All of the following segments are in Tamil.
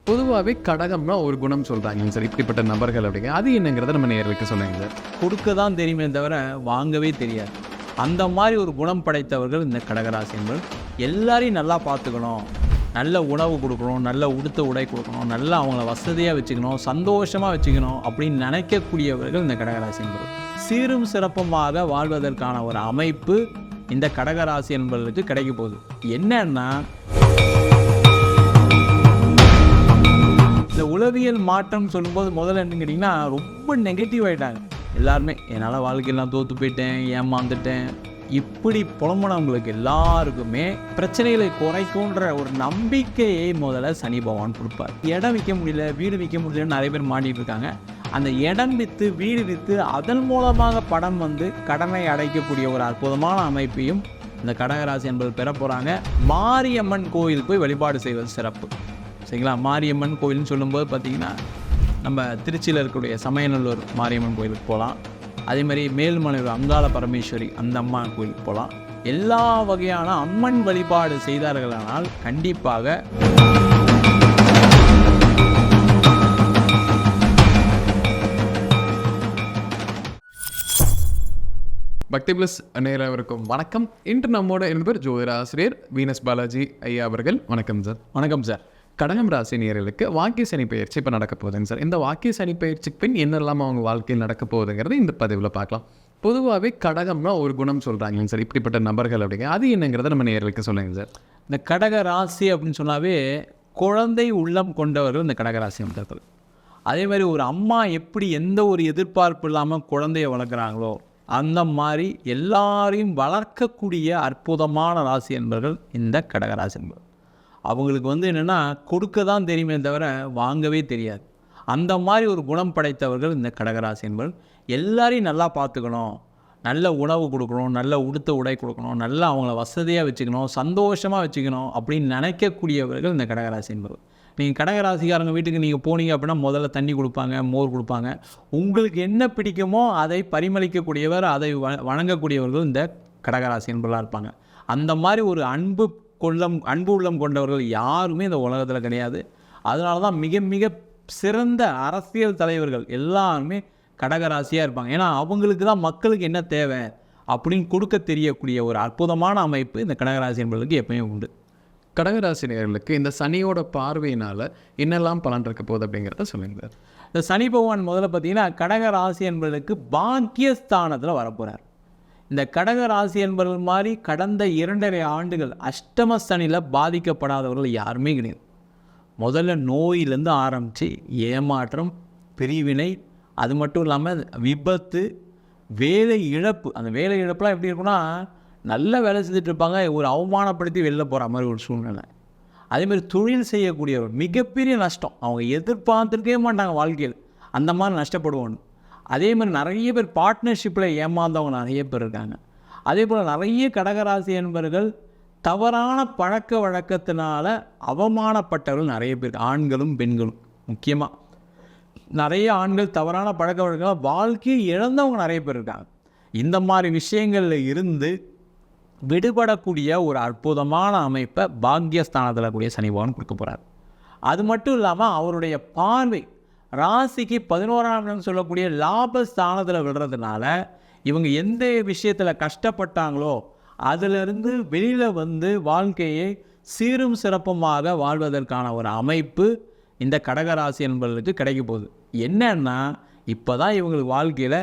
பொதுவாகவே கடகம்னா ஒரு குணம் சொல்கிறாங்க சார், இப்படிப்பட்ட நபர்கள் அப்படிங்க. அது என்னங்கிறத நம்ம நேர்களுக்கு சொல்லுங்க சார். கொடுக்க தான் தெரியுமே தவிர வாங்கவே தெரியாது. அந்த மாதிரி ஒரு குணம் படைத்தவர்கள் இந்த கடகராசி என்பது. எல்லாரையும் நல்லா பார்த்துக்கணும், நல்ல உணவு கொடுக்கணும், நல்ல உடுத்த உடை கொடுக்கணும், நல்லா அவங்கள வசதியாக வச்சுக்கணும், சந்தோஷமாக வச்சுக்கணும் அப்படின்னு நினைக்கக்கூடியவர்கள் இந்த கடகராசி என்பது. சீரும் சிறப்புமாக வாழ்வதற்கான ஒரு அமைப்பு இந்த கடகராசி என்பதற்கு கிடைக்க போகுது. என்னன்னா, இந்த உளவியல் மாற்றம் சொல்லும்போது முதல்ல என்ன கேட்டிங்கன்னா, ரொம்ப நெகட்டிவ் ஆகிட்டாங்க எல்லாருமே. என்னால் வாழ்க்கையெல்லாம் தோற்று போயிட்டேன், ஏமாந்துட்டேன், இப்படி புலம்புனவங்களுக்கு எல்லாருக்குமே பிரச்சனைகளை குறைக்கும்ன்ற ஒரு நம்பிக்கையை முதல்ல சனி பகவான் கொடுப்பார். இடம் விற்க முடியல, வீடு விற்க முடியலன்னு நிறைய பேர் மாட்டிகிட்டு இருக்காங்க. அந்த இடம் விற்று வீடு விற்று அதன் மூலமாக படம் வந்து கடனை அடைக்கக்கூடிய ஒரு அற்புதமான அமைப்பையும் இந்த கடகராசி என்பது பெற போகிறாங்க. மாரியம்மன் கோயில் போய் வழிபாடு செய்வது சிறப்பு. சரிங்களா? மாரியம்மன் கோயில்னு சொல்லும்போது பார்த்திங்கன்னா, நம்ம திருச்சியில் இருக்கக்கூடிய சமயநல்லூர் மாரியம்மன் கோயிலுக்கு போகலாம். அதே மாதிரி மேல்மலையூர் அங்காள பரமேஸ்வரி அந்த அம்மா கோயிலுக்கு போகலாம். எல்லா வகையான அம்மன் வழிபாடு செய்தார்களானால் கண்டிப்பாக பக்தி பிளஸ் நேயர்களுக்கும் வணக்கம். இன்று நம்மோட என்பவர் ஜோதிட ஆசிரியர் வீனஸ் பாலாஜி ஐயா அவர்கள். வணக்கம் சார். வணக்கம் சார். கடகம் ராசி நேயர்களுக்கு வாக்கிய சனி பயிற்சி இப்போ நடக்க போகுதுங்க சார். இந்த வாக்கிய சனி பயிற்சிக்கு பின் என்னெல்லாம் அவங்க வாழ்க்கையில் நடக்க போகுதுங்கிறது இந்த பதிவில் பார்க்கலாம். பொதுவாகவே கடகம்னா ஒரு குணம் சொல்கிறாங்க சார், இப்படிப்பட்ட நபர்கள் அப்படிங்க. அது என்னங்கிறத நம்ம நேயர்களுக்கு சொல்லுங்க சார். இந்த கடக ராசி அப்படின்னு சொன்னாவே குழந்தை உள்ளம் கொண்டவர்கள் இந்த கடகராசி நண்பர்கள். அதே மாதிரி ஒரு அம்மா எப்படி எந்த ஒரு எதிர்பார்ப்பு இல்லாமல் குழந்தைய வளர்க்குறாங்களோ அந்த மாதிரி எல்லாரையும் வளர்க்கக்கூடிய அற்புதமான ராசி என்பவர்கள் இந்த கடகராசி என்பவர். அவங்களுக்கு வந்து என்னென்னா, கொடுக்க தான் தெரியுமே தவிர வாங்கவே தெரியாது. அந்த மாதிரி ஒரு குணம் படைத்தவர்கள் இந்த கடகராசி என்பவர்கள். எல்லாரையும் நல்லா பார்த்துக்கணும், நல்ல உணவு கொடுக்கணும், நல்ல உடுத்த உடை கொடுக்கணும், நல்லா அவங்கள வசதியாக வச்சுக்கணும், சந்தோஷமாக வச்சுக்கணும் அப்படின்னு நினைக்கக்கூடியவர்கள் இந்த கடகராசி என்பவர்கள். நீங்கள் கடகராசிக்காரங்க வீட்டுக்கு நீங்கள் போனீங்க அப்படின்னா முதல்ல தண்ணி கொடுப்பாங்க, மோர் கொடுப்பாங்க. உங்களுக்கு என்ன பிடிக்குமோ அதை பரிமளிக்கக்கூடியவர், அதை வணங்கக்கூடியவர்கள் இந்த கடகராசி என்பவர்களாக இருப்பாங்க. அந்த மாதிரி ஒரு அன்பு உள்ளம் கொண்டவர்கள் யாருமே இந்த உலகத்தில் கிடையாது. அதனால தான் மிக மிக சிறந்த அரசியல் தலைவர்கள் எல்லாருமே கடகராசியாக இருப்பாங்க. ஏன்னா அவங்களுக்கு தான் மக்களுக்கு என்ன தேவை அப்படின்னு கொடுக்க தெரியக்கூடிய ஒரு அற்புதமான அமைப்பு இந்த கடகராசி என்பவர்களுக்கு எப்பயுமே உண்டு. கடகராசி நேயர்களுக்கு இந்த சனியோட பார்வையினால் என்னெல்லாம் பலன் இருக்க போகுது அப்படிங்கிறத சொல்லுங்க. இந்த சனி பகவான் முதல்ல பார்த்தீங்கன்னா கடகராசி என்பவர்களுக்கு பாக்கியஸ்தானத்தில் வரப்போகிறார். இந்த கடகராசி என்பவர்கள் மாதிரி கடந்த 2.5 ஆண்டுகள் அஷ்டம சனியில் பாதிக்கப்படாதவர்கள் யாருமே கிடையாது. முதல்ல நோயிலேருந்து ஆரம்பித்து ஏமாற்றம், பிரிவினை, அது மட்டும் இல்லாமல் விபத்து, வேலை இழப்பு. அந்த வேலை இழப்புலாம் எப்படி இருக்குன்னா, நல்ல வேலை செஞ்சுட்டு இருப்பாங்க, ஒரு அவமானப்படுத்தி வெளில போகிற மாதிரி ஒரு சூழ்நிலை. அதேமாதிரி தொழில் செய்யக்கூடியவர் மிகப்பெரிய நஷ்டம், அவங்க எதிர்பார்த்துருக்கவே மாட்டாங்க வாழ்க்கையில், அந்த மாதிரி நஷ்டப்படுவாங்க. அதே மாதிரி நிறைய பேர் பார்ட்னர்ஷிப்பில் ஏமாந்தவங்க நிறைய பேர் இருக்காங்க. அதே போல் நிறைய கடகராசி என்பவர்கள் தவறான பழக்க வழக்கத்தினால அவமானப்பட்டவர்கள் நிறைய பேர், ஆண்களும் பெண்களும். முக்கியமாக நிறைய ஆண்கள் தவறான பழக்க வழக்கம் வாழ்க்கையை இழந்தவங்க நிறைய பேர் இருக்காங்க. இந்த மாதிரி விஷயங்களில் இருந்து விடுபடக்கூடிய ஒரு அற்புதமான அமைப்பை பாக்கியஸ்தானத்தில் கூடிய சனி பகவான் கொடுக்க போகிறார். அது மட்டும் இல்லாமல் அவருடைய பார்வை ராசிக்கு 11ஆம் இடம் சொல்லக்கூடிய லாபஸ்தானத்தில் விடுறதுனால இவங்க எந்த விஷயத்தில் கஷ்டப்பட்டாங்களோ அதிலிருந்து வெளியில் வந்து வாழ்க்கையை சீரும் சிறப்புமாக வாழ்வதற்கான ஒரு அமைப்பு இந்த கடகராசி என்பதற்கு கிடைக்க போகுது. என்னன்னா, இப்போ தான் இவங்களுக்கு வாழ்க்கையில்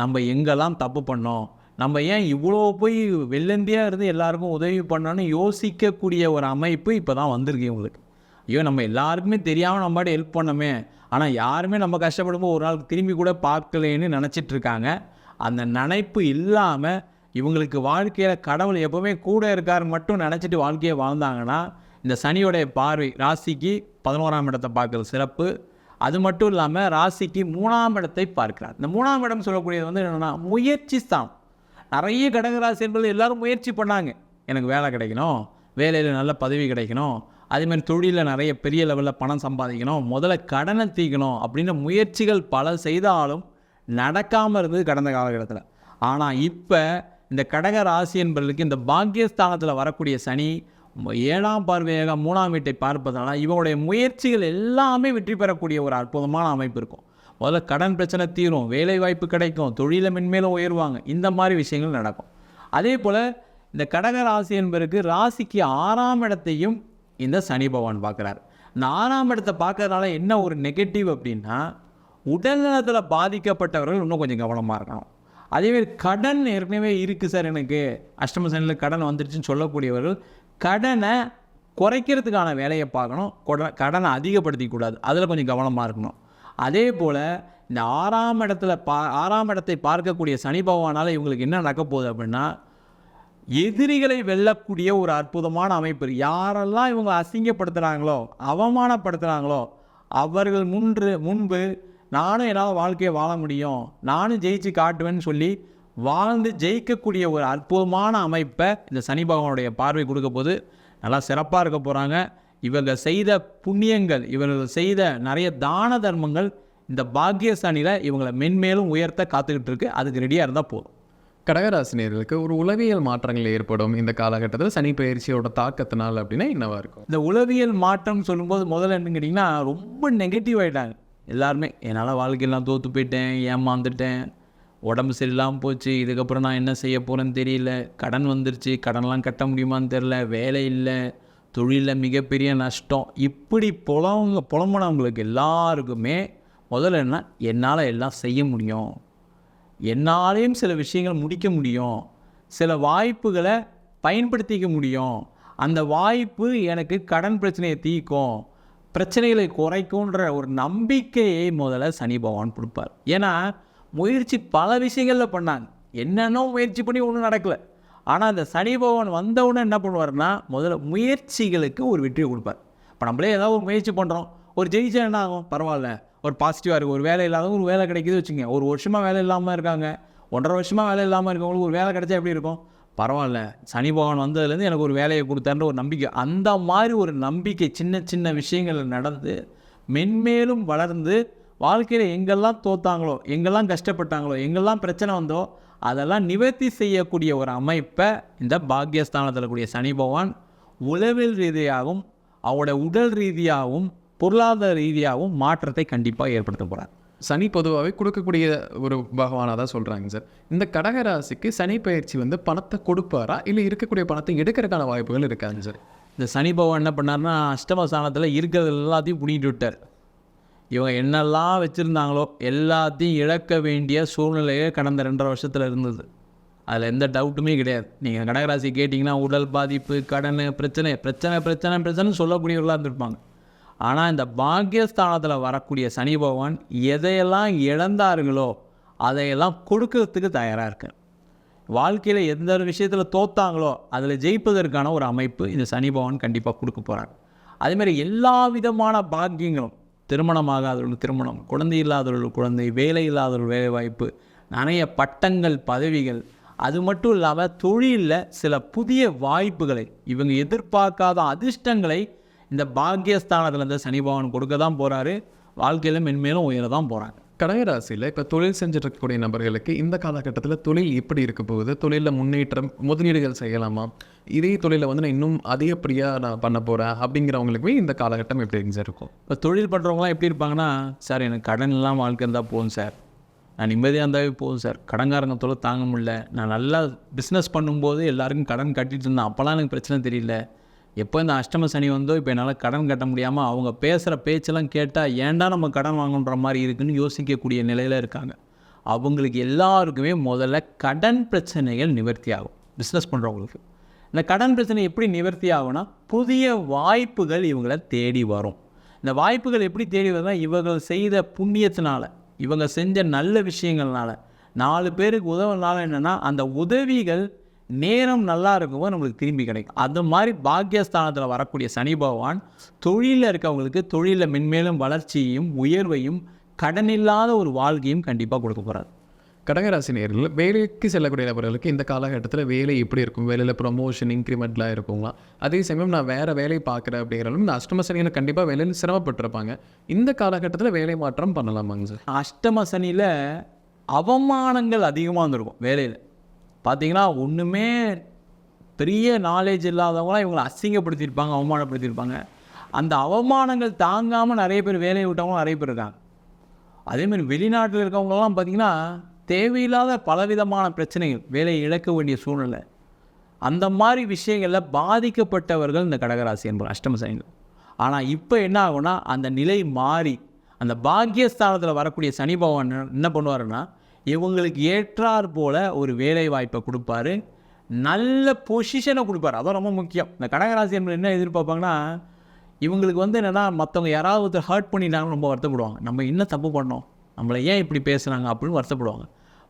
நம்ம எங்கெல்லாம் தப்பு பண்ணோம், நம்ம ஏன் இவ்வளோ போய் வெள்ளந்தியாக இருந்து எல்லாருக்கும் உதவி பண்ணோன்னு யோசிக்கக்கூடிய ஒரு அமைப்பு இப்போ தான் வந்திருக்கு இவங்களுக்கு. ஐயோ, நம்ம எல்லாருக்குமே தெரியாமல் நம்ம ஹெல்ப் பண்ணோமே, ஆனால் யாருமே நம்ம கஷ்டப்படும்போது ஒரு நாள் திரும்பி கூட பார்க்கலேன்னு நினச்சிட்ருக்காங்க. அந்த நினைப்பு இல்லாமல் இவங்களுக்கு வாழ்க்கையில் கடவுள் எப்போவுமே கூட இருக்காருன்னு மட்டும் நினச்சிட்டு வாழ்க்கையை வாழ்ந்தாங்கன்னா, இந்த சனியோடைய பார்வை ராசிக்கு 11ஆம் இடத்தை பார்க்குறது சிறப்பு. அது மட்டும் இல்லாமல் ராசிக்கு 3ஆம் இடத்தை பார்க்கிறார். இந்த 3ஆம் இடம் சொல்லக்கூடியது வந்து என்னென்னா, முயற்சி ஸ்தானம். நிறைய கடகராசி என்பது எல்லோரும் முயற்சி பண்ணாங்க, எனக்கு வேலை கிடைக்கணும், வேலையில் நல்ல பதவி கிடைக்கணும், அதேமாதிரி தொழிலில் நிறைய பெரிய லெவலில் பணம் சம்பாதிக்கணும், முதல்ல கடனை தீர்க்கணும் அப்படின்ற முயற்சிகள் பல செய்தாலும் நடக்காமல் இருந்தது கடந்த காலகட்டத்தில். ஆனால் இப்போ இந்த கடக ராசி என்பவர்களுக்கு இந்த பாக்கியஸ்தானத்தில் வரக்கூடிய சனி 7ஆம் பார்வையாக 3ஆம் வீட்டை பார்ப்பதனால இவங்களுடைய முயற்சிகள் எல்லாமே வெற்றி பெறக்கூடிய ஒரு அற்புதமான அமைப்பு இருக்கும். முதல்ல கடன் பிரச்சனை தீரும், வேலை வாய்ப்பு கிடைக்கும், தொழிலை மென்மேலும் உயர்வாங்க, இந்த மாதிரி விஷயங்கள் நடக்கும். அதே போல் இந்த கடக ராசி என்பதற்கு ராசிக்கு 6ஆம் இடத்தையும் இந்த சனி பகவான் பார்க்குறாரு. இந்த 6ஆம் இடத்தை பார்க்கறதுனால என்ன ஒரு நெகட்டிவ் அப்படின்னா, உடல்நலத்தில் பாதிக்கப்பட்டவர்கள் இன்னும் கொஞ்சம் கவனமாக இருக்கணும். அதேமாதிரி கடன் ஏற்கனவே இருக்குது சார், எனக்கு அஷ்டம சனியில் கடன் வந்துருச்சுன்னு சொல்லக்கூடியவர்கள் கடனை குறைக்கிறதுக்கான வேலையை பார்க்கணும், கடனை அதிகப்படுத்திக்கூடாது, அதில் கொஞ்சம் கவனமாக இருக்கணும். அதே போல் இந்த 6ஆம் இடத்தை பார்க்கக்கூடிய சனி பகவானால் இவங்களுக்கு என்ன நடக்க போகுது அப்படின்னா, எதிரிகளை வெல்லக்கூடிய ஒரு அற்புதமான அமைப்பு. யாரெல்லாம் இவங்க அசிங்கப்படுத்துகிறாங்களோ, அவமானப்படுத்துகிறாங்களோ, அவர்கள் முன்பு நானும் என்னால் வாழ்க்கையை வாழ முடியும், நானும் ஜெயிச்சு காட்டுவேன்னு சொல்லி வாழ்ந்து ஜெயிக்கக்கூடிய ஒரு அற்புதமான அமைப்பை இந்த சனி பகவானுடைய பார்வை கொடுக்க போது நல்லா சிறப்பாக இருக்க போகிறாங்க. இவர்கள் செய்த புண்ணியங்கள், இவர்கள் செய்த நிறைய தான தர்மங்கள் இந்த பாக்கிய சனியில் இவங்களை மென்மேலும் உயர்த்த காத்துக்கிட்டு இருக்கு. அதுக்கு ரெடியாக இருந்தால் போதும். கடகராசினியர்களுக்கு ஒரு உளவியல் மாற்றங்கள் ஏற்படும் இந்த காலகட்டத்தில் சனி பயிற்சியோட தாக்கத்தினால் அப்படின்னா என்னவா இருக்கும்? இந்த உளவியல் மாற்றம் சொல்லும்போது முதல்ல என்ன கேட்டிங்கன்னா, ரொம்ப நெகட்டிவ் ஆகிட்டாங்க எல்லாருமே. என்னால் வாழ்க்கையெல்லாம் தோற்று போயிட்டேன், ஏமாந்துட்டேன், உடம்பு சரியில்லாமல் போச்சு, இதுக்கப்புறம் நான் என்ன செய்ய போகிறேன்னு தெரியல, கடன் வந்துருச்சு, கடன்லாம் கட்ட முடியுமான்னு தெரில, வேலை இல்லை, தொழிலில் மிகப்பெரிய நஷ்டம், இப்படி புலம்புனவங்களுக்கு எல்லாருக்குமே முதல்ல என்ன, என்னால் எல்லாம் செய்ய முடியும், என்னாலேயும் சில விஷயங்கள் முடிக்க முடியும், சில வாய்ப்புகளை பயன்படுத்திக்க முடியும், அந்த வாய்ப்பு எனக்கு கடன் பிரச்சனையை தீர்க்கும், பிரச்சனைகளை குறைக்கும்ன்ற ஒரு நம்பிக்கையை முதல்ல சனி பகவான் கொடுப்பார். ஏன்னா முயற்சி பல விஷயங்களில் பண்ணாங்க, என்னென்னோ முயற்சி பண்ணி ஒன்றும் நடக்கலை. ஆனால் அந்த சனி பகவான் வந்தவுடனே என்ன பண்ணுவார்னா, முதல்ல முயற்சிகளுக்கு ஒரு வெற்றியை கொடுப்பார். இப்போ நம்மளே ஏதாவது ஒரு முயற்சி பண்ணுறோம், ஒரு ஜெயிச்சா என்ன ஆகும், பரவாயில்ல, ஒரு பாசிட்டிவாக இருக்குது, ஒரு வேலை இல்லாதவங்க ஒரு வேலை கிடைக்குது வச்சுங்க, ஒரு வருஷமாக வேலை இல்லாமல் இருக்காங்க, 1.5 வருஷமாக வேலை இல்லாமல் இருக்கவங்களுக்கு ஒரு வேலை கிடைச்சா எப்படி இருக்கும், பரவாயில்ல, சனி பகவான் வந்ததுலேருந்து எனக்கு ஒரு வேலையை கொடுத்தான்ற ஒரு நம்பிக்கை. அந்த மாதிரி ஒரு நம்பிக்கை சின்ன சின்ன விஷயங்கள் நடந்து மென்மேலும் வளர்ந்து வாழ்க்கையில் எங்கெல்லாம் தோத்தாங்களோ, எங்கெல்லாம் கஷ்டப்பட்டாங்களோ, எங்கெல்லாம் பிரச்சனை வந்தோ அதெல்லாம் நிவர்த்தி செய்யக்கூடிய ஒரு அமைப்பை இந்த பாக்கியஸ்தானத்தில் கூடிய சனி பகவான் உளவியல் ரீதியாகவும் அவங்களோட உடல் ரீதியாகவும் பொருளாதார ரீதியாகவும் மாற்றத்தை கண்டிப்பாக ஏற்படுத்த போகிறார். சனி பொதுவாகவே கொடுக்கக்கூடிய ஒரு பகவானாக தான் சொல்கிறாங்க சார். இந்த கடகராசிக்கு சனி பயிற்சி பணத்தை கொடுப்பாரா இல்லை இருக்கக்கூடிய பணத்தை எடுக்கிறதுக்கான வாய்ப்புகள் இருக்காங்க சார்? இந்த சனி பகவான் என்ன பண்ணார்னா, அஷ்டமஸ்தானத்தில் இருக்கிறது எல்லாத்தையும் பிடிக்கிட்டு விட்டார். இவங்க என்னெல்லாம் வச்சுருந்தாங்களோ எல்லாத்தையும் இழக்க வேண்டிய சூழ்நிலையே கடந்த 2.5 வருஷத்தில் இருந்தது. அதில் எந்த டவுட்டுமே கிடையாது. நீங்கள் கடகராசி கேட்டிங்கன்னா உடல் பாதிப்பு, கடன் பிரச்சனை பிரச்சனை பிரச்சனை பிரச்சனை சொல்லக்கூடியவர்களாக இருந்திருப்பாங்க. ஆனால் இந்த பாக்கியஸ்தானத்தில் வரக்கூடிய சனி பகவான் எதையெல்லாம் இழந்தார்களோ அதையெல்லாம் கொடுக்கறதுக்கு தயாராக இருக்கார். வாழ்க்கையில் எந்த ஒரு விஷயத்தில் தோத்தாங்களோ அதில் ஜெயிப்பதற்கான ஒரு அமைப்பு இந்த சனி பகவான் கண்டிப்பாக கொடுக்க போகிறார். அதேமாதிரி எல்லா விதமான பாக்கியங்களும், திருமணமாகாதவர்களுக்கு திருமணம், குழந்தை இல்லாதவர்கள் குழந்தை, வேலை இல்லாதவர்கள் வேலை வாய்ப்பு, நிறைய பட்டங்கள், பதவிகள், அது மட்டும் இல்லாமல் தொழிலில் சில புதிய வாய்ப்புகளை, இவங்க எதிர்பார்க்காத அதிர்ஷ்டங்களை இந்த பாக்கியஸ்தானத்தில் இந்த சனி பகவான் கொடுக்க தான் போகிறாரு. வாழ்க்கையில் மென்மேலும் உயர தான் போகிறாங்க. கடகராசியில் இப்போ தொழில் செஞ்சுட்டு இருக்கக்கூடிய நபர்களுக்கு இந்த காலகட்டத்தில் தொழில் எப்படி இருக்க போகுது, தொழிலில் முன்னேற்றம், முதலீடுகள் செய்யலாமா, இதே தொழிலை நான் இன்னும் அதிகப்படியாக நான் பண்ண போகிறேன் அப்படிங்கிறவங்களுக்குமே இந்த காலகட்டம் எப்படி சார் இருக்கும்? இப்போ தொழில் பண்ணுறவங்களாம் எப்படி இருப்பாங்கன்னா, சார் எனக்கு கடன் எல்லாம் வாழ்க்கை இருந்தால் போதும் சார், நான் நிம்மதியாக இருந்தாவே போதும் சார், கடன்காரங்க தொலை தாங்க முடியல, நான் நல்லா பிஸ்னஸ் பண்ணும்போது எல்லாருக்கும் கடன் கட்டிட்டு இருந்தேன், அப்போல்லாம் எனக்கு பிரச்சனை தெரியல, எப்போ இந்த அஷ்டம சனி வந்தோ இப்போ என்னால் கடன் கட்ட முடியாமல் அவங்க பேசுகிற பேச்செல்லாம் கேட்டால் ஏன்டா நம்ம கடன் வாங்கன்ற மாதிரி இருக்குன்னு யோசிக்கக்கூடிய நிலையில் இருக்காங்க. அவங்களுக்கு எல்லாருக்குமே முதல்ல கடன் பிரச்சனைகள் நிவர்த்தி ஆகும். பிஸ்னஸ் பண்ணுறவங்களுக்கு இந்த கடன் பிரச்சனை எப்படி நிவர்த்தி ஆகும்னா, புதிய வாய்ப்புகள் இவங்களை தேடி வரும். இந்த வாய்ப்புகள் எப்படி தேடி வருதுன்னா, இவர்கள் செய்த புண்ணியத்தினால, இவங்க செஞ்ச நல்ல விஷயங்கள்னால, 4 பேருக்கு உதவுனால என்னென்னா, அந்த உதவிகள் நேரம் நல்லா இருக்கும்போது நம்மளுக்கு திரும்பி கிடைக்கும். அது மாதிரி பாக்கியஸ்தானத்தில் வரக்கூடிய சனி பகவான் தொழிலில் இருக்கவங்களுக்கு தொழிலில் மென்மேலும் வளர்ச்சியையும் உயர்வையும் கடன் இல்லாத ஒரு வாழ்க்கையும் கண்டிப்பாக கொடுக்க போகிறார். கடகராசி நேரில் வேலைக்கு செல்லக்கூடிய நபர்களுக்கு இந்த காலகட்டத்தில் வேலை எப்படி இருக்கும், வேலையில் ப்ரொமோஷன் இன்க்ரிமெண்ட்லாம் இருக்குங்களா, அதே சமயம் நான் வேறு வேலை பார்க்குறேன் அப்படிங்கிறதும் இந்த அஷ்டம சனியில் கண்டிப்பாக வேலையில் சிரமப்பட்டிருப்பாங்க. இந்த காலகட்டத்தில் வேலை மாற்றம் பண்ணலாமாங்க சார்? அஷ்டம சனியில் அவமானங்கள் அதிகமாக இருந்திருக்கும். வேலையில் பார்த்தீங்கன்னா ஒன்றுமே பெரிய நாலேஜ் இல்லாதவங்களாம் இவங்களை அசிங்கப்படுத்தியிருப்பாங்க, அவமானப்படுத்தியிருப்பாங்க. அந்த அவமானங்கள் தாங்காமல் நிறைய பேர் வேலையை விட்டவங்களும் நிறைய பேர் இருக்காங்க. அதேமாதிரி வெளிநாட்டில் இருக்கவங்களெல்லாம் பார்த்திங்கன்னா தேவையில்லாத பலவிதமான பிரச்சனைகள், வேலையை இழக்க வேண்டிய சூழ்நிலை, அந்த மாதிரி விஷயங்களில் பாதிக்கப்பட்டவர்கள் இந்த கடகராசி என்பது அஷ்டம சனிகள். ஆனால் இப்போ என்ன ஆகும்னா அந்த நிலை மாறி அந்த பாக்கியஸ்தானத்தில் வரக்கூடிய சனி பகவான் என்ன பண்ணுவாருன்னா இவங்களுக்கு ஏற்றார் போல் ஒரு வேலை வாய்ப்பை கொடுப்பாரு, நல்ல பொசிஷனை கொடுப்பாரு. அதான் ரொம்ப முக்கியம். இந்த கடகராசி என்பது என்ன எதிர்பார்ப்பாங்கன்னா இவங்களுக்கு என்னென்னா மற்றவங்க யாராவது ஒருத்தர் ஹர்ட் பண்ணிட்டாங்கன்னு ரொம்ப வருத்தப்படுவாங்க. நம்ம என்ன தப்பு பண்ணோம், நம்மளை ஏன் இப்படி பேசுகிறாங்க அப்படின்னு வருத்தப்படுவாங்க.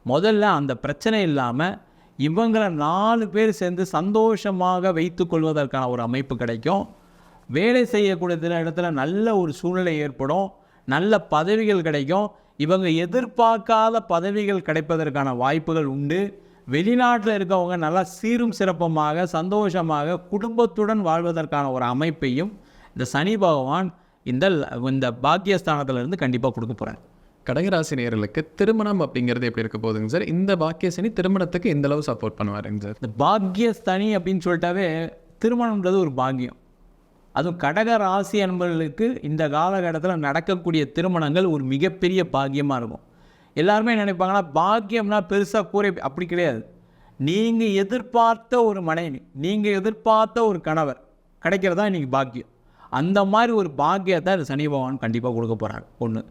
முதல்ல அந்த பிரச்சனை இல்லாமல் இவங்களை 4 பேர் சேர்ந்து சந்தோஷமாக வைத்து கொள்வதற்கான ஒரு அமைப்பு கிடைக்கும். வேலை செய்யக்கூடிய இடத்துல நல்ல ஒரு சூழ்நிலை ஏற்படும், நல்ல பதவிகள் கிடைக்கும். இவங்க எதிர்பார்க்காத பதவிகள் கிடைப்பதற்கான வாய்ப்புகள் உண்டு. வெளிநாட்டில் இருக்கவங்க நல்லா சீரும் சிறப்பமாக சந்தோஷமாக குடும்பத்துடன் வாழ்வதற்கான ஒரு அமைப்பையும் இந்த சனி பகவான் இந்த பாக்கியஸ்தானத்திலிருந்து கண்டிப்பாக கொடுக்க போகிறார். கடகராசி நேயர்களுக்கு திருமணம் அப்படிங்கிறது எப்படி இருக்க போகுதுங்க சார்? இந்த பாக்கிய சனி திருமணத்துக்கு எந்த அளவு சப்போர்ட் பண்ணுவாருங்க சார்? இந்த பாக்கியஸ்தனி அப்படின்னு சொல்லிட்டாவே திருமணம்ன்றது ஒரு பாக்கியம். அதுவும் கடக ராசி என்பவர்களுக்கு இந்த காலகட்டத்தில் நடக்கக்கூடிய திருமணங்கள் ஒரு மிகப்பெரிய பாக்கியமாக இருக்கும். எல்லாருமே நினைப்பாங்கன்னா பாக்கியம்னா பெருசாக கூரை, அப்படி கிடையாது. நீங்கள் எதிர்பார்த்த ஒரு மனைவி, நீங்கள் எதிர்பார்த்த ஒரு கணவர் கிடைக்கிறதா இன்றைக்கி பாக்கியம். அந்த மாதிரி ஒரு பாக்கியத்தை இந்த சனி பகவான் கண்டிப்பாக கொடுக்க போகிறார். ஒன்று,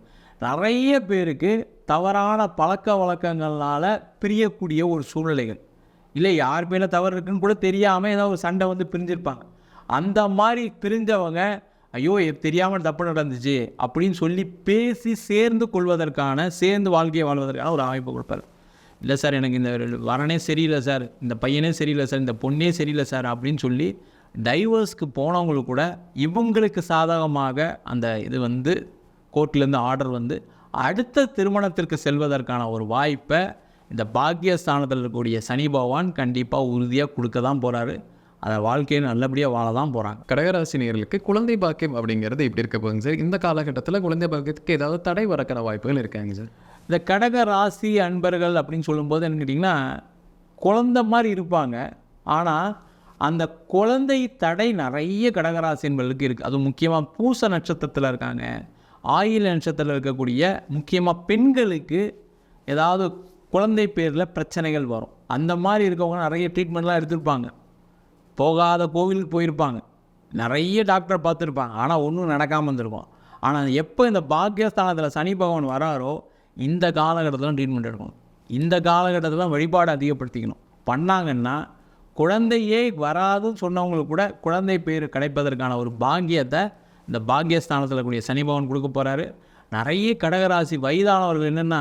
நிறைய பேருக்கு தவறான பழக்க வழக்கங்களால் பிரியக்கூடிய ஒரு சூழ்நிலைகள், இல்லை யார் பேரில் தவறு இருக்குன்னு கூட தெரியாமல் ஏதோ ஒரு சண்டை பிரிஞ்சிருப்பாங்க. அந்த மாதிரி பிரிஞ்சவங்க ஐயோ தெரியாமல் தப்பு நடந்துச்சு அப்படின்னு சொல்லி பேசி சேர்ந்து கொள்வதற்கான, சேர்ந்து வாழ்க்கையை வாழ்வதற்கான ஒரு அமைப்பு கொடுப்பார். இல்லை சார் எனக்கு இந்த வரனே சரியில்லை சார், இந்த பையனே சரியில்லை சார், இந்த பொண்ணே சரியில்லை சார் அப்படின்னு சொல்லி டைவர்ஸ்க்கு போனவங்களுக்கு கூட இவங்களுக்கு சாதகமாக அந்த இது கோர்ட்லேருந்து ஆர்டர் அடுத்த திருமணத்திற்கு செல்வதற்கான ஒரு வாய்ப்பை இந்த பாக்கியஸ்தானத்தில் இருக்கக்கூடிய சனி பகவான் கண்டிப்பாக உறுதியாக கொடுக்க தான் போகிறாரு. அதை வாழ்க்கையை நல்லபடியாக வாழ தான் போகிறாங்க. கடகராசி நேயர்களுக்கு குழந்தை பாக்கியம் அப்படிங்கிறது எப்படி இருக்க போகுங்க சார்? இந்த காலகட்டத்தில் குழந்தை பாக்கியத்துக்கு ஏதாவது தடை வரக்கிற வாய்ப்புகள் இருக்காங்க சார்? இந்த கடக ராசி அன்பர்கள் அப்படின்னு சொல்லும்போது என்ன கேட்டிங்கன்னா குழந்தை மாதிரி இருப்பாங்க. ஆனால் அந்த குழந்தை தடை நிறைய கடகராசி என்பர்களுக்கு இருக்குது. அதுவும் முக்கியமாக பூச நட்சத்திரத்தில் இருக்காங்க, ஆயில நட்சத்திரத்தில் இருக்கக்கூடிய முக்கியமாக பெண்களுக்கு ஏதாவது குழந்தை பேரில் பிரச்சனைகள் வரும். அந்த மாதிரி இருக்கவங்க நிறைய ட்ரீட்மெண்ட்லாம் எடுத்திருப்பாங்க, போகாத கோவிலுக்கு போயிருப்பாங்க, நிறைய டாக்டரை பார்த்துருப்பாங்க, ஆனால் ஒன்றும் நடக்காமல் இருந்திருக்கும். ஆனால் எப்போ இந்த பாக்கியஸ்தானத்தில் சனி பகவான் வராரோ இந்த காலகட்டத்தில் ட்ரீட்மெண்ட் எடுக்கணும். இந்த காலகட்டத்தில் வழிபாடு அதிகப்படுத்திக்கணும். பண்ணாங்கன்னா குழந்தையே வராதுன்னு சொன்னவங்களுக்கு கூட குழந்தை பேர் கிடைப்பதற்கான ஒரு பாக்கியத்தை இந்த பாக்கியஸ்தானத்தில் கூடிய சனி பகவான் கொடுக்க போகிறாரு. நிறைய கடகராசி வயதானவர்கள் என்னென்னா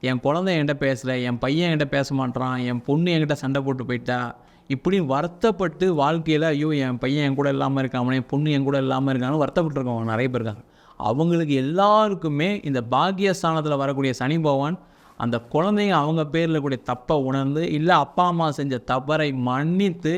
என் குழந்தை என்கிட்ட பேசலை, என் பையன் என்கிட்ட பேச மாட்டேறான், என் பொண்ணு என்கிட்ட சண்டை போட்டு போயிட்டா, இப்படி வருத்தப்பட்டு வாழ்க்கையில் ஐயோ என் பையன் என் கூட இல்லாமல் இருக்கான், என் பொண்ணு என் கூட இல்லாமல் இருக்கான்னு வருத்தப்பட்டுருக்கவங்க நிறைய பேர் இருக்காங்க. அவங்களுக்கு எல்லாருக்குமே இந்த பாக்கியஸ்தானத்தில் வரக்கூடிய சனி பகவான் அந்த குழந்தைங்க அவங்க பேரில் கூடிய தப்பை உணர்ந்து, இல்லை அப்பா அம்மா செஞ்ச தவறை மன்னித்து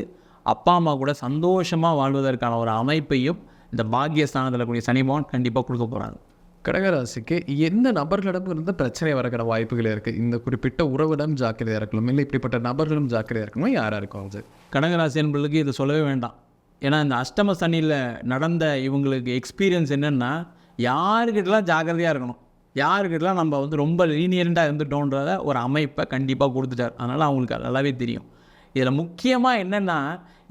அப்பா அம்மா கூட சந்தோஷமாக வாழ்வதற்கான ஒரு அமைப்பையும் இந்த பாக்கியஸ்தானத்தில் கூடிய சனி பகவான் கண்டிப்பாக கொடுக்க போகிறாங்க. கடகராசிக்கு எந்த நபர்களிடம் இருந்து பிரச்சனை வரக்கிற வாய்ப்புகள் இருக்குது? இந்த குறிப்பிட்ட உறவிடம் ஜாக்கிரதையாக இருக்கணும், இல்லை இப்படிப்பட்ட நபர்களும் ஜாக்கிரதையாக இருக்கணும், யாராக இருக்கும் சார்? கடகராசி என்பதுக்கு இது சொல்லவே வேண்டாம். ஏன்னா இந்த அஷ்டம சனியில் நடந்த இவங்களுக்கு எக்ஸ்பீரியன்ஸ் என்னென்னா யாருக்கிட்டலாம் ஜாக்கிரதையாக இருக்கணும், யாருக்கிட்டலாம் நம்ம ரொம்ப லீனியண்ட்டாக இருந்துட்டோன்றத ஒரு அமைப்பை கண்டிப்பாக கொடுத்துட்டார். அதனால் அவங்களுக்கு நல்லாவே தெரியும். இதில் முக்கியமாக என்னென்னா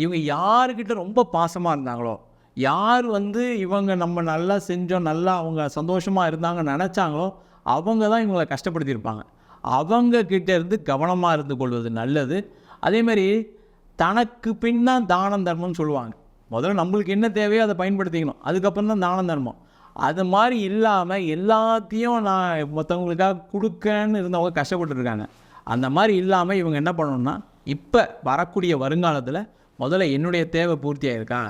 இவங்க யாருக்கிட்ட ரொம்ப பாசமாக இருந்தாங்களோ, யார் இவங்க நம்ம நல்லா செஞ்சோம், நல்லா அவங்க சந்தோஷமாக இருந்தாங்கன்னு நினச்சாங்களோ அவங்க தான் இவங்களை கஷ்டப்படுத்தியிருப்பாங்க. அவங்கக்கிட்ட இருந்து கவனமாக இருந்து கொள்வது நல்லது. அதேமாதிரி தனக்கு பின் தான் தானம் தர்மம்னு சொல்லுவாங்க. முதல்ல நம்மளுக்கு என்ன தேவையோ அதை பயன்படுத்திக்கணும், அதுக்கப்புறம் தான் தானம் தர்மம். அது மாதிரி இல்லாமல் எல்லாத்தையும் நான் மற்றவங்களுக்காக கொடுக்கன்னு இருந்தவங்க கஷ்டப்பட்டுருக்காங்க. அந்த மாதிரி இல்லாமல் இவங்க என்ன பண்ணணும்னா இப்போ வரக்கூடிய வருங்காலத்தில் முதல்ல என்னுடைய தேவை பூர்த்தியாக இருக்கா,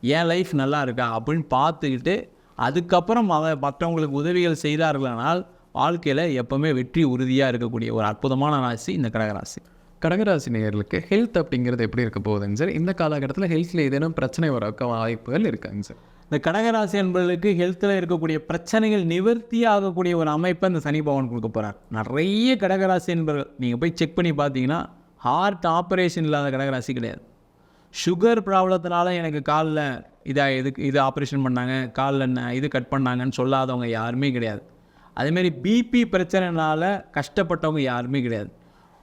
என் லைஃப் நல்லா இருக்கா அப்படின்னு பார்த்துக்கிட்டு அதுக்கப்புறம் மற்றவங்களுக்கு உதவிகள் செய்தார்களானால் வாழ்க்கையில் எப்போவுமே வெற்றி உறுதியாக இருக்கக்கூடிய ஒரு அற்புதமான ராசி இந்த கடகராசி. கடகராசி நேயர்களுக்கு ஹெல்த் அப்படிங்கிறது எப்படி இருக்க போகுதுங்க சார்? இந்த காலகட்டத்தில் ஹெல்த்தில் ஏதேனும் பிரச்சனை வர வாய்ப்புகள் இருக்காங்க சார்? இந்த கடகராசி என்பவர்களுக்கு ஹெல்த்தில் இருக்கக்கூடிய பிரச்சனைகள் நிவர்த்தி ஆகக்கூடிய ஒரு அமைப்பை இந்த சனி பகவான் கொடுக்க போகிறார். நிறைய கடகராசி என்பவர்கள் நீங்கள் போய் செக் பண்ணி பார்த்தீங்கன்னா ஹார்ட் ஆப்ரேஷன் இல்லாத கடகராசி கிடையாது. சுகர் ப்ராப்ளத்தினால எனக்கு காலில் இது ஆப்ரேஷன் பண்ணாங்க, காலில் இது கட் பண்ணாங்கன்னு சொல்லாதவங்க யாருமே கிடையாது. அதேமாரி பிபி பிரச்சனைனால கஷ்டப்பட்டவங்க யாருமே கிடையாது.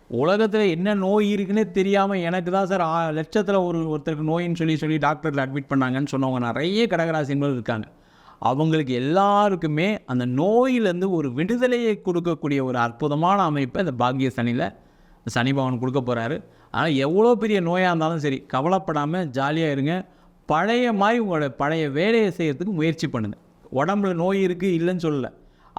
உலகத்தில் என்ன நோய் இருக்குன்னே தெரியாமல் எனக்கு தான் சார் லட்சத்தில் ஒருத்தருக்கு நோயின்னு சொல்லி டாக்டரில் அட்மிட் பண்ணாங்கன்னு சொன்னவங்க நிறைய கடகராசி என்பது இருக்காங்க. அவங்களுக்கு எல்லாருக்குமே அந்த நோயிலேருந்து ஒரு விடுதலையை கொடுக்கக்கூடிய ஒரு அற்புதமான அமைப்பை இந்த பாக்கிய சனியில் சனி பகவான் கொடுக்க போகிறாரு. ஆனால் எவ்வளோ பெரிய நோயாக இருந்தாலும் சரி கவலைப்படாமல் ஜாலியாக இருங்க. பழைய மாதிரி உங்களோட பழைய வேலையை செய்கிறதுக்கு முயற்சி பண்ணுங்கள். உடம்புல நோய் இருக்குது இல்லைன்னு சொல்லலை,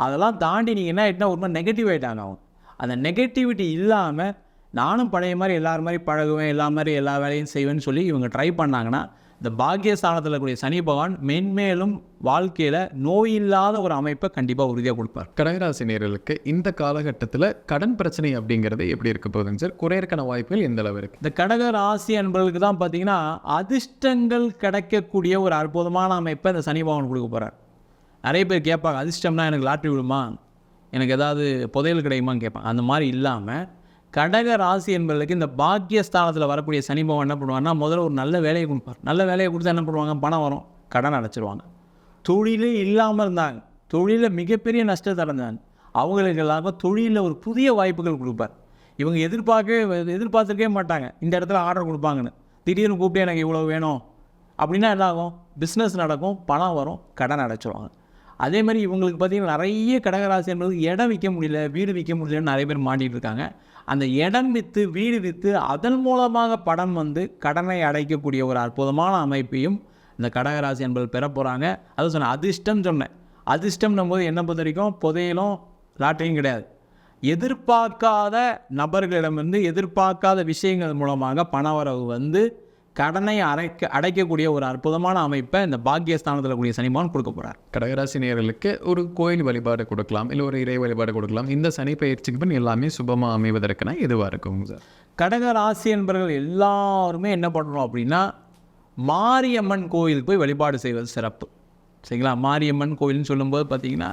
அதெல்லாம் தாண்டி நீங்கள் என்ன ஆகிட்டுனா ஒரு மாதிரி நெகட்டிவ் ஆகிட்டாங்க அவங்க. அந்த நெகட்டிவிட்டி இல்லாமல் நானும் பழைய மாதிரி எல்லார் மாதிரி பழகுவேன், எல்லா வேலையும் செய்வேன்னு சொல்லி இவங்க ட்ரை பண்ணாங்கன்னா இந்த பாக்கியஸ்தானத்தில் இருக்கக்கூடிய சனி பகவான் மென்மேலும் வாழ்க்கையில் நோய் இல்லாத ஒரு அமைப்பை கண்டிப்பாக உறுதியாக கொடுப்பார். கடகராசி நேயர்களுக்கு இந்த காலகட்டத்தில் கடன் பிரச்சனை அப்படிங்கிறது எப்படி இருக்க போகுதுங்க சார்? குறையறக்கான வாய்ப்புகள் எந்த அளவு இருக்குது? இந்த கடக ராசி அன்பர்களுக்கு தான் பார்த்தீங்கன்னா அதிர்ஷ்டங்கள் கிடைக்கக்கூடிய ஒரு அற்புதமான அமைப்பை இந்த சனி பகவான் கொடுக்க போகிறார். நிறைய பேர் கேட்பாங்க, அதிர்ஷ்டம்னா எனக்கு லாட்ரி விடுமா, எனக்கு ஏதாவது புதையல் கிடைக்குமான்னு கேட்பாங்க. அந்த மாதிரி இல்லாமல் கடக ராசி என்பதற்கு இந்த பாக்கியஸ்தானத்தில் வரக்கூடிய சனி பகவான் என்ன பண்ணுவாங்கன்னா முதல்ல ஒரு நல்ல வேலையை கொடுப்பார். நல்ல வேலையை கொடுத்தா என்ன பண்ணுவாங்க, பணம் வரும், கடன் அடைச்சிருவாங்க. தொழிலே இல்லாமல் இருந்தாங்க, தொழிலில் மிகப்பெரிய நஷ்டத்தை அடைந்தாங்க, அவங்களுக்கு எல்லாருக்கும் தொழிலில் ஒரு புதிய வாய்ப்புகள் கொடுப்பார். இவங்க எதிர்பார்த்துருக்கவே மாட்டாங்க இந்த இடத்துல ஆர்டர் கொடுப்பாங்கன்னு. திடீர்னு கூப்பிட்டு எனக்கு இவ்வளோ வேணும் அப்படின்னா என்ன ஆகும், பிஸ்னஸ் நடக்கும், பணம் வரும், கடன் அடைச்சிருவாங்க. அதே மாதிரி இவங்களுக்கு பார்த்திங்கன்னா நிறைய கடகராசி என்பது இடம் விற்க முடியல, வீடு விற்க முடியலன்னு நிறைய பேர் மாட்டிகிட்டு இருக்காங்க. அந்த இடம் விற்று வீடு விற்று அதன் மூலமாக படம் வந்து கடனை அடைக்கக்கூடிய ஒரு அற்புதமான அமைப்பையும் இந்த கடகராசி என்பது பெற போகிறாங்க. அது சொன்னேன், அதிர்ஷ்டம் சொன்னேன். அதிர்ஷ்டம்னும் போது என்ன பொறுத்த வரைக்கும் புதையலும் லாட்டரியும் கிடையாது. எதிர்பார்க்காத நபர்களிடமிருந்து எதிர்பார்க்காத விஷயங்கள் மூலமாக பணவரவு வந்து கடனை அடைக்கக்கூடிய ஒரு அற்புதமான அமைப்பை இந்த பாக்கியஸ்தானத்தில் கூடிய சனிமான் கொடுக்க போகிறார். கடகராசி நேயர்களுக்கு ஒரு கோயில் வழிபாடு கொடுக்கலாம், இல்லை ஒரு இறை வழிபாடு கொடுக்கலாம். இந்த சனி பயிற்சிக்கு பின் எல்லாமே சுபமாக அமைவதற்குனா எதுவாக இருக்கும் சார்? கடகராசி என்பவர்கள் எல்லாருமே என்ன பண்ணுறோம் அப்படின்னா மாரியம்மன் கோயிலுக்கு போய் வழிபாடு செய்வது சிறப்பு. சரிங்களா? மாரியம்மன் கோயில்னு சொல்லும்போது பார்த்திங்கன்னா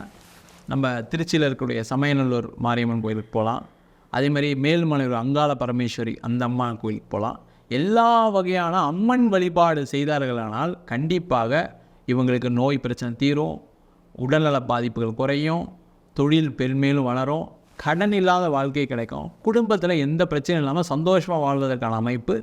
நம்ம திருச்சியில் இருக்கக்கூடிய சமயநல்லூர் மாரியம்மன் கோயிலுக்கு போகலாம். அதேமாதிரி மேல்மலையூர் அங்காள பரமேஸ்வரி அந்த அம்மா கோயிலுக்கு போகலாம். எல்லா வகையான அம்மன் வழிபாடு செய்தார்களானால் கண்டிப்பாக இவங்களுக்கு நோய் பிரச்சனை தீரும், உடல்நல பாதிப்புகள் குறையும், தொழில் பெருமேலும் வளரும், கடன் இல்லாத வாழ்க்கை கிடைக்கும், குடும்பத்தில் எந்த பிரச்சனையும் இல்லாமல் சந்தோஷமாக வாழ்வதற்கான அமைப்பு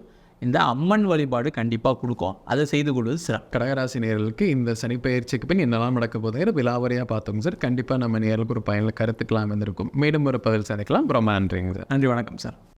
இந்த அம்மன் வழிபாடு கண்டிப்பாக கொடுக்கும். அதை செய்து கொள்வது சிறப்பு. கடகராசி நேயர்களுக்கு இந்த சனி பயிற்சிக்கு பின் என்னெல்லாம் நடக்க போதுங்கிற விலாவரியாக பார்த்தோங்க சார். கண்டிப்பாக நம்ம நேயர்களுக்கு ஒரு பயனில் கருத்துக்கலாம் இருந்திருக்கும். மேலும் ஒரு பதில் சந்திக்கலாம். ரொம்ப நன்றிங்க சார். நன்றி, வணக்கம் சார்.